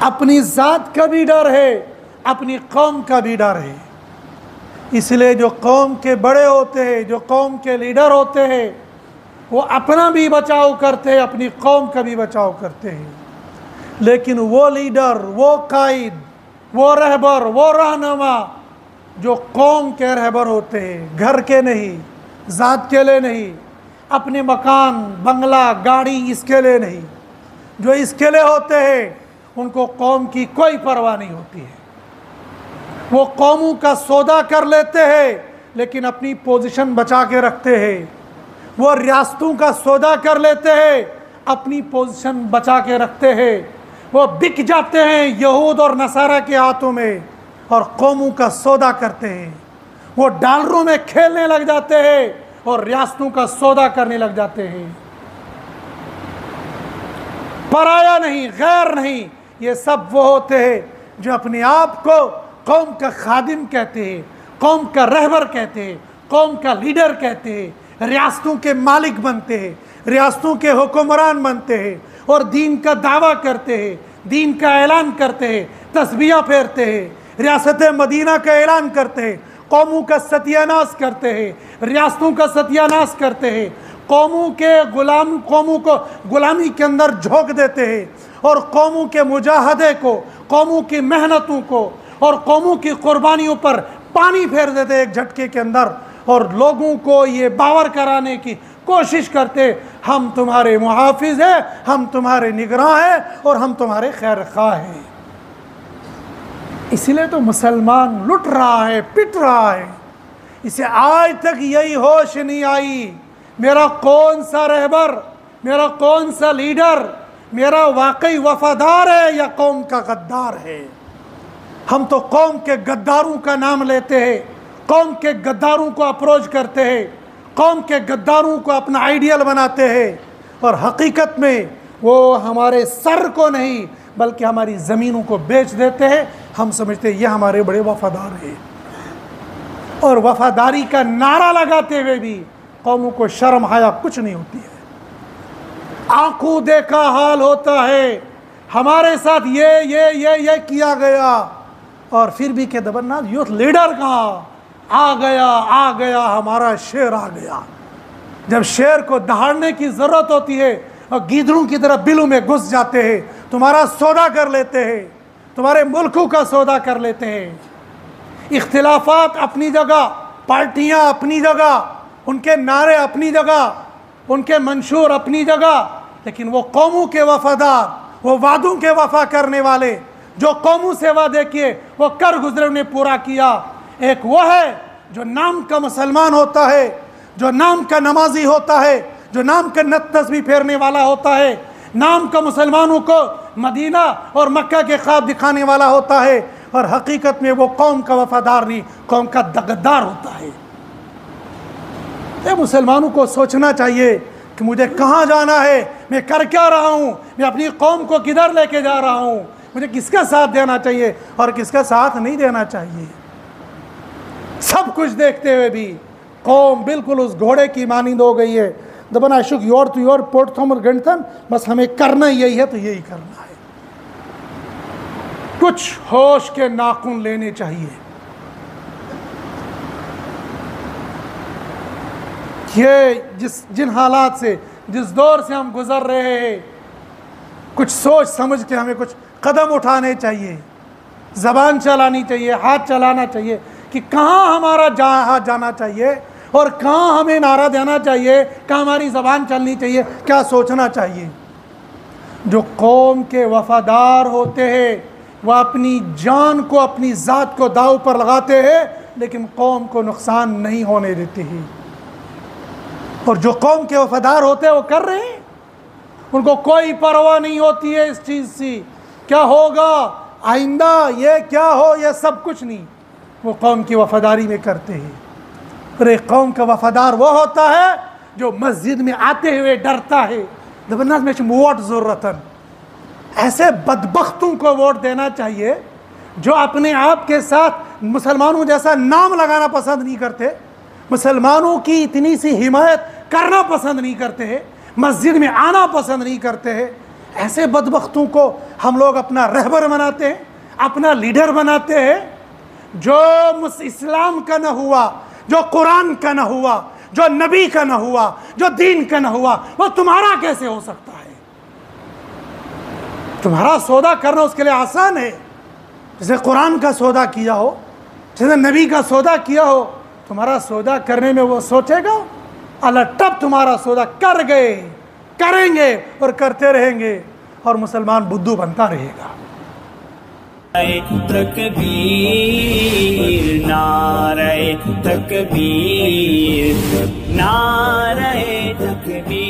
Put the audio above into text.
اپنی ذات کا بھی ڈر ہے، اپنی قوم کا بھی ڈر ہے۔ اس لیے جو قوم کے بڑے ہوتے ہیں، جو قوم کے لیڈر ہوتے ہیں، وہ اپنا بھی بچاؤ کرتے ہیں، اپنی قوم کا بھی بچاؤ کرتے ہیں۔ لیکن وہ لیڈر، وہ قائد، وہ رہبر، وہ رہنما جو قوم کے رہبر ہوتے ہیں، گھر کے نہیں، ذات کے لیے نہیں، اپنے مکان، بنگلہ، گاڑی اس کے لیے نہیں، جو اس کے لیے ہوتے ہیں ان کو قوم کی کوئی پرواہ نہیں ہوتی ہے۔ وہ قوموں کا سودا کر لیتے ہیں لیکن اپنی پوزیشن بچا کے رکھتے ہیں۔ وہ ریاستوں کا سودا کر لیتے ہیں، اپنی پوزیشن بچا کے رکھتے ہیں۔ وہ بک جاتے ہیں یہود اور نصارہ کے ہاتھوں میں اور قوموں کا سودا کرتے ہیں۔ وہ ڈالروں میں کھیلنے لگ جاتے ہیں اور ریاستوں کا سودا کرنے لگ جاتے ہیں۔ پرایا نہیں، غیر نہیں، یہ سب وہ ہوتے ہیں جو اپنے آپ کو قوم کا خادم کہتے ہیں، قوم کا رہبر کہتے ہیں، قوم کا لیڈر کہتے ہیں، ریاستوں کے مالک بنتے ہیں، ریاستوں کے حکمران بنتے ہیں اور دین کا دعویٰ کرتے ہیں، دین کا اعلان کرتے ہیں، تسبیحہ پھیرتے ہیں، ریاست مدینہ کا اعلان کرتے ہیں، قوموں کا ستیہ ناش کرتے ہیں، ریاستوں کا ستیہ ناش کرتے ہیں، قوموں کو غلامی کے اندر جھونک دیتے ہیں اور قوموں کے مجاہدے کو، قوموں کی محنتوں کو اور قوموں کی قربانیوں پر پانی پھیر دیتے ہیں ایک جھٹکے کے اندر، اور لوگوں کو یہ باور کرانے کی کوشش کرتے ہم تمہارے محافظ ہیں، ہم تمہارے نگراں ہیں اور ہم تمہارے خیر خواہ ہیں۔ اسی لیے تو مسلمان لٹ رہا ہے، پٹ رہا ہے۔ اسے آج تک یہی ہوش نہیں آئی میرا کون سا رہبر، میرا کون سا لیڈر میرا واقعی وفادار ہے یا قوم کا غدار ہے۔ ہم تو قوم کے غداروں کا نام لیتے ہیں، قوم کے غداروں کو اپروچ کرتے ہیں، قوم کے غداروں کو اپنا آئیڈیل بناتے ہیں، اور حقیقت میں وہ ہمارے سر کو نہیں بلکہ ہماری زمینوں کو بیچ دیتے ہیں۔ ہم سمجھتے ہیں یہ ہمارے بڑے وفادار ہیں، اور وفاداری کا نعرہ لگاتے ہوئے بھی قوموں کو شرم حیا کچھ نہیں ہوتی ہے۔ آنکھوں دیکھا حال ہوتا ہے، ہمارے ساتھ یہ کیا گیا، اور پھر بھی کہ دبرناز یوتھ لیڈر کہاں، آ گیا ہمارا شیر آ گیا۔ جب شیر کو دہاڑنے کی ضرورت ہوتی ہے اور گیدڑوں کی طرح بلوں میں گھس جاتے ہیں، تمہارا سودا کر لیتے ہیں، تمہارے ملکوں کا سودا کر لیتے ہیں۔ اختلافات اپنی جگہ، پارٹیاں اپنی جگہ، ان کے نعرے اپنی جگہ، ان کے منشور اپنی جگہ، لیکن وہ قوموں کے وفادار، وہ وعدوں کے وفا کرنے والے، جو قوموں سے وعدے کیے وہ کر گزرے انہیں پورا کیا۔ ایک وہ ہے جو نام کا مسلمان ہوتا ہے، جو نام کا نمازی ہوتا ہے، جو نام کا تسبیح پھیرنے والا ہوتا ہے، نام کا مسلمانوں کو مدینہ اور مکہ کے خواب دکھانے والا ہوتا ہے، اور حقیقت میں وہ قوم کا وفادار نہیں، قوم کا غدار ہوتا ہے۔ مسلمانوں کو سوچنا چاہیے کہ مجھے کہاں جانا ہے، میں کر کیا رہا ہوں، میں اپنی قوم کو کدھر لے کے جا رہا ہوں، مجھے کس کا ساتھ دینا چاہیے اور کس کا ساتھ نہیں دینا چاہیے۔ سب کچھ دیکھتے ہوئے بھی قوم بالکل اس گھوڑے کی مانند ہو گئی ہے، دبن اشک یور تو یور پوٹ تھمر گنٹن، بس ہمیں کرنا یہی ہے تو یہی کرنا ہے۔ کچھ ہوش کے ناخن لینے چاہیے۔ یہ جن حالات سے، جس دور سے ہم گزر رہے ہیں، کچھ سوچ سمجھ کے ہمیں کچھ قدم اٹھانے چاہیے، زبان چلانی چاہیے، ہاتھ چلانا چاہیے کہ کہاں ہمارا ہاتھ جانا چاہیے اور کہاں ہمیں نعرہ دینا چاہیے، کہاں ہماری زبان چلنی چاہیے، کیا سوچنا چاہیے۔ جو قوم کے وفادار ہوتے ہیں وہ اپنی جان کو، اپنی ذات کو داؤ پر لگاتے ہیں لیکن قوم کو نقصان نہیں ہونے دیتے ہیں، اور جو قوم کے وفادار ہوتے ہیں وہ کر رہے ہیں، ان کو کوئی پرواہ نہیں ہوتی ہے اس چیز سے کیا ہوگا آئندہ، یہ کیا ہو، یہ سب کچھ نہیں، وہ قوم کی وفاداری میں کرتے ہیں۔ اور ایک قوم کا وفادار وہ ہوتا ہے جو مسجد میں آتے ہوئے ڈرتا ہے، دبناز میں ووٹ ضرورتاً۔ ایسے بدبختوں کو ووٹ دینا چاہیے جو اپنے آپ کے ساتھ مسلمانوں جیسا نام لگانا پسند نہیں کرتے، مسلمانوں کی اتنی سی حمایت کرنا پسند نہیں کرتے ہیں، مسجد میں آنا پسند نہیں کرتے ہیں، ایسے بدبختوں کو ہم لوگ اپنا رہبر بناتے ہیں، اپنا لیڈر بناتے ہیں، جو اسلام کا نہ ہوا، جو قرآن کا نہ ہوا، جو نبی کا نہ ہوا، جو دین کا نہ ہوا، وہ تمہارا کیسے ہو سکتا ہے؟ تمہارا سودا کرنا اس کے لیے آسان ہے، جسے قرآن کا سودا کیا ہو، جسے نبی کا سودا کیا ہو، تمہارا سودا کرنے میں وہ سوچے گا؟ اللہ تب تمہارا سودا کر گئے، کریں گے اور کرتے رہیں گے، اور مسلمان بدھو بنتا رہے گا۔ تکبیر، نعرہ تکبیر، نعرہ تکبیر۔